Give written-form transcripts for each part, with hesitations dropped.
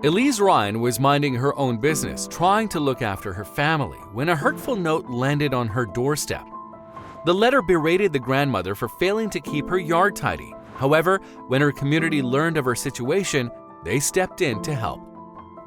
Elise Ryan was minding her own business, trying to look after her family, when a hurtful note landed on her doorstep. The letter berated the grandmother for failing to keep her yard tidy. However, when her community learned of her situation, they stepped in to help.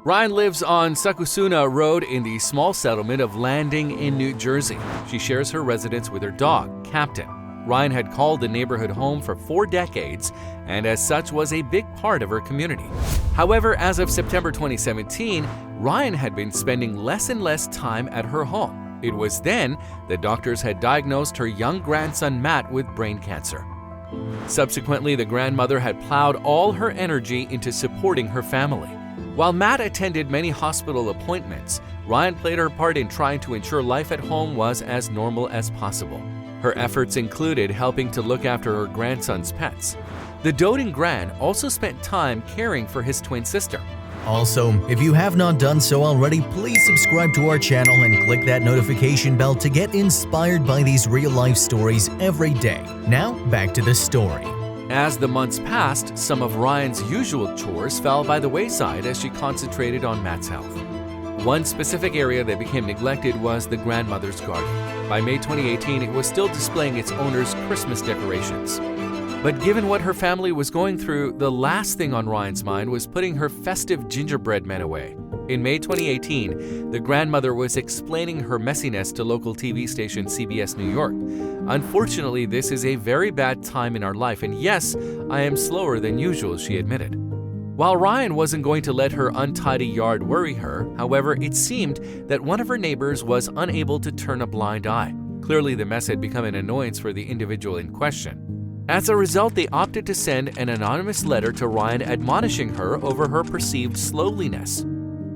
Ryan lives on Sakusuna Road in the small settlement of Landing in New Jersey. She shares her residence with her dog, Captain. Ryan had called the neighborhood home for 4 decades and as such was a big part of her community. However, as of September 2017, Ryan had been spending less and less time at her home. It was then that doctors had diagnosed her young grandson Matt with brain cancer. Subsequently, the grandmother had plowed all her energy into supporting her family. While Matt attended many hospital appointments, Ryan played her part in trying to ensure life at home was as normal as possible. Her efforts included helping to look after her grandson's pets. The doting gran also spent time caring for his twin sister. Also, if you have not done so already, please subscribe to our channel and click that notification bell to get inspired by these real-life stories every day. Now, back to the story. As the months passed, some of Ryan's usual chores fell by the wayside as she concentrated on Matt's health. One specific area that became neglected was the grandmother's garden. By May 2018, it was still displaying its owner's Christmas decorations. But given what her family was going through, the last thing on Ryan's mind was putting her festive gingerbread men away. In May 2018, the grandmother was explaining her messiness to local TV station CBS New York. Unfortunately, this is a very bad time in our life, and yes, I am slower than usual, she admitted. While Ryan wasn't going to let her untidy yard worry her, however, it seemed that one of her neighbors was unable to turn a blind eye. Clearly, the mess had become an annoyance for the individual in question. As a result, they opted to send an anonymous letter to Ryan admonishing her over her perceived slowness.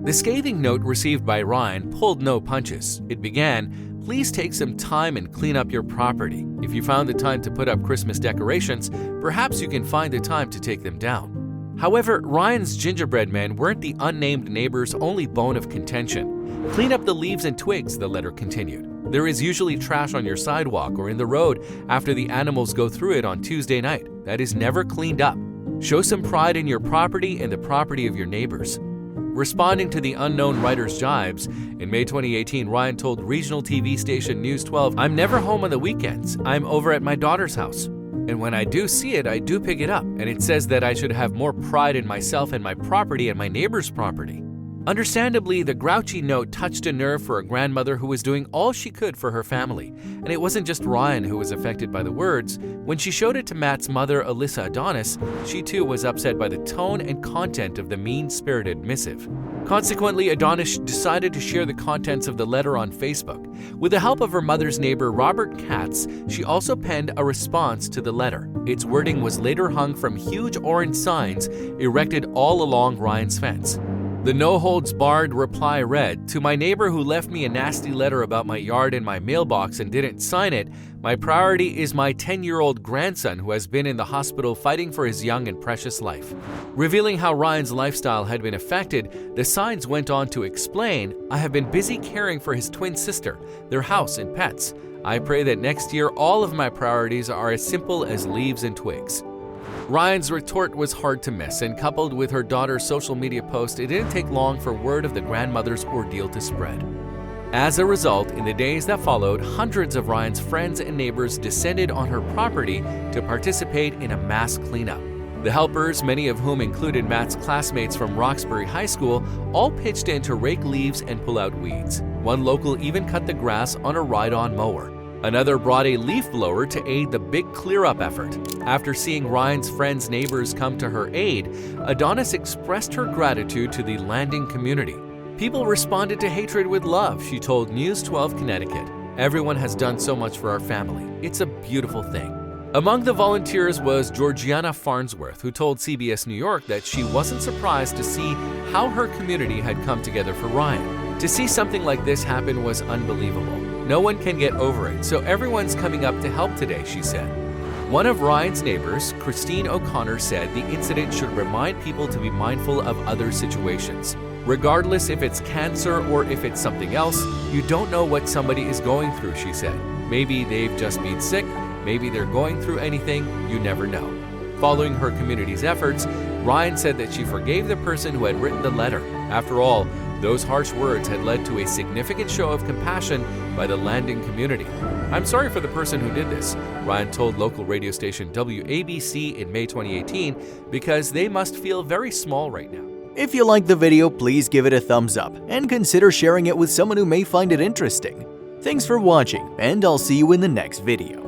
The scathing note received by Ryan pulled no punches. It began, "Please take some time and clean up your property. If you found the time to put up Christmas decorations, perhaps you can find the time to take them down." However, Ryan's gingerbread men weren't the unnamed neighbor's only bone of contention. "Clean up the leaves and twigs," the letter continued. "There is usually trash on your sidewalk or in the road after the animals go through it on Tuesday night. That is never cleaned up. Show some pride in your property and the property of your neighbors." Responding to the unknown writer's jibes, in May 2018, Ryan told regional TV station News 12, "I'm never home on the weekends. I'm over at my daughter's house. And when I do see it, I do pick it up, and it says that I should have more pride in myself and my property and my neighbor's property." Understandably, the grouchy note touched a nerve for a grandmother who was doing all she could for her family. And it wasn't just Ryan who was affected by the words. When she showed it to Matt's mother, Alyssa Adonis, she too was upset by the tone and content of the mean-spirited missive. Consequently, Adonis decided to share the contents of the letter on Facebook. With the help of her mother's neighbor, Robert Katz, she also penned a response to the letter. Its wording was later hung from huge orange signs erected all along Ryan's fence. The no-holds-barred reply read, "To my neighbor who left me a nasty letter about my yard in my mailbox and didn't sign it, my priority is my 10-year-old grandson who has been in the hospital fighting for his young and precious life." Revealing how Ryan's lifestyle had been affected, the signs went on to explain, "I have been busy caring for his twin sister, their house and pets. I pray that next year all of my priorities are as simple as leaves and twigs." Ryan's retort was hard to miss, and coupled with her daughter's social media post, it didn't take long for word of the grandmother's ordeal to spread. As a result, in the days that followed, hundreds of Ryan's friends and neighbors descended on her property to participate in a mass cleanup. The helpers, many of whom included Matt's classmates from Roxbury High School, all pitched in to rake leaves and pull out weeds. One local even cut the grass on a ride-on mower. Another brought a leaf blower to aid the big clear-up effort. After seeing Ryan's friends' neighbors come to her aid, Adonis expressed her gratitude to the Landing community. "People responded to hatred with love," she told News 12 Connecticut. "Everyone has done so much for our family. It's a beautiful thing." Among the volunteers was Georgiana Farnsworth, who told CBS New York that she wasn't surprised to see how her community had come together for Ryan. "To see something like this happen was unbelievable. No one can get over it, so everyone's coming up to help today," she said. One of Ryan's neighbors, Christine O'Connor, said the incident should remind people to be mindful of other situations. "Regardless if it's cancer or if it's something else, you don't know what somebody is going through," she said. "Maybe they've just been sick, maybe they're going through anything, you never know." Following her community's efforts, Ryan said that she forgave the person who had written the letter. After all, those harsh words had led to a significant show of compassion by the Landing community. "I'm sorry for the person who did this," Ryan told local radio station WABC in May 2018, "because they must feel very small right now." If you liked the video, please give it a thumbs up and consider sharing it with someone who may find it interesting. Thanks for watching, and I'll see you in the next video.